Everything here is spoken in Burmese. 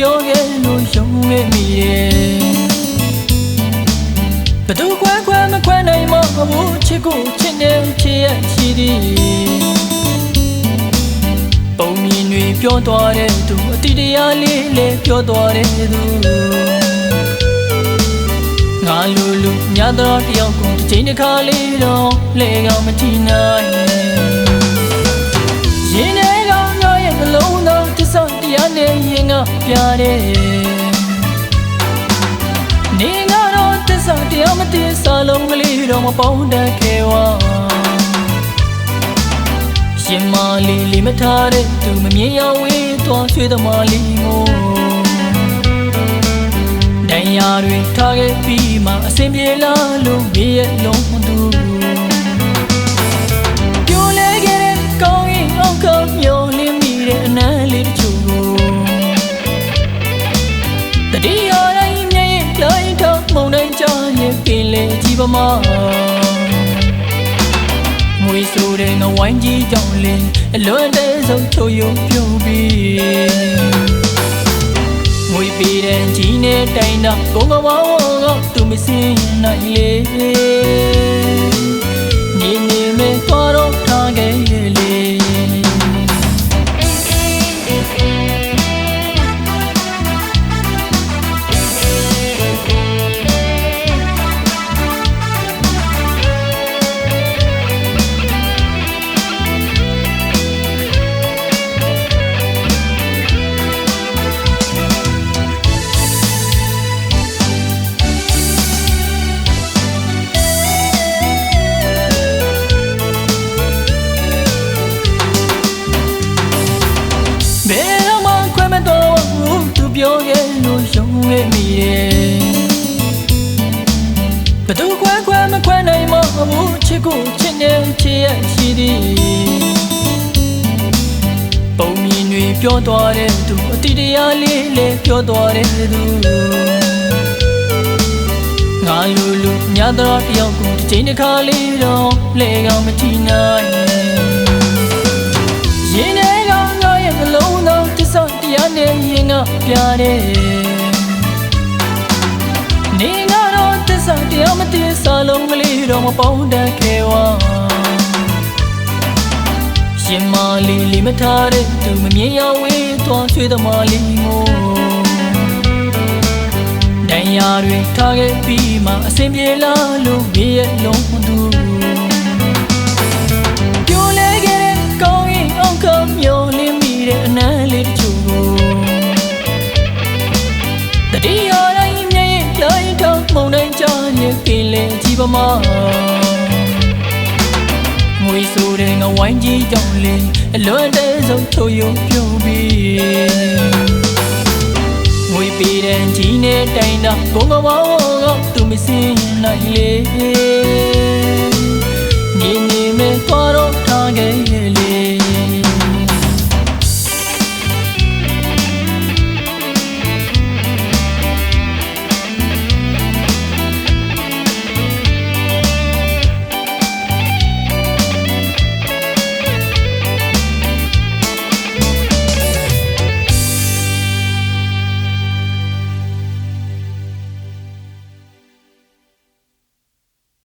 ပြောခဲ့လို့ယုံခဲ့မိတယ်ဘသူခွဲခွဲမခွဲနိုင်မဘူးချစ်ကိုချစ်နေချစ်ရရှိသည်ပုံမြင်တွေပြောသွားတဲ့သူအတိတရားလေးလည်းပြောသွားတဲ့သူငါလူညတော့တယောက်ကိုတစ်ချိန်တစ်ခါလေးတော့လေကောင်မထီနိုင်ရင်ထဲကောင်ငါရဲ့နှလုံးသားတစ္ဆတရားနဲ့ရင်ကပြတဲ့နေငါတော့တစ္ဆတရားမသိစာလုံးကလေးတော့မပေါင်းတတ်ခဲ့ဝါရှင်မလေးမထားတဲ့သူမမြင်ရဝေးသွားဆွေးသမားလေးကိုတရားတွေထားခဲ့ပြီးမှအစင်ပြေလာလို့မေးရလုံးသူပြိုလဲခဲ့တဲ့ကောင်းရင်အောက်ကမျောလင်းမိတဲ့အနမ်းလေးတချို့ကိုတတိယတိုင်းမြဲလိုက်တော့မုန်တိုင်းချရင်ပင်လေကြီးပမာငွေဆိုတဲ့ငဝိုင်းကြီးကြောင့်လေအလွန်တဲ့ဆုံးချိုးယုံပြုံးပြီးငွေပေးတဲ့ကြီးနဲ့တိုင်တော့ကိုကဘောင်းကသူမစင်းနိုင်လေနေမဲ့သွားတော့ထားခဲ့လေပြောခဲ့လို့ယုံခဲ့မိတယ်ဘသူခွဲခွဲမခွဲနိုင်မဘူးချစ်ကိုချစ်နေချစ်ရရှိသည်ပုံမြင်တွေပြောသွားတဲ့သူအတိတရားလေးလည်းပြောသွားတဲ့သူငါလူညတော့တယောက်ကိုတစ်ချိန်တစ်ခါလေးတော့လေကောင်မထီနိုင်ရင်ထဲကောင်ငါရဲ့နှလုံးသားတစ္ဆတရားနဲ့ရင်ကပြတဲ့နေငါတော့တစ္ဆတရားမသိစာလုံးကလေးတော့မပေါင်းတတ်ခဲ့ဝါရှင်မလေးမထားတဲ့သူမမြင်ရဝေးသွားဆွေးသမားလေးကိုတရားတွေထားခဲ့ပြီးမှအစင်ပြေလာလို့မေးရလုံးသူပြိုလဲခဲ့တဲ့ကောင်းရင်အောက်ကမျောလင်းမိတဲ့အနမ်းလေးတချို့ကိုတတိယတိုင်းမြဲလိုက်တော့မုန်တိုင်းချရင်ပင်လေကြီးပမာငွေဆိုတဲ့ငဝိုင်းကြီးကြောင့်လေအလွန်တဲ့ဆုံးချိုးယုံပြုံးပြီးငွေပေးတဲ့ကြီးနဲ့တိုင်တော့ကိုကဘောင်းကသူမစင်းနိုင်လေနေမဲ့သွားတော့ထားခဲ့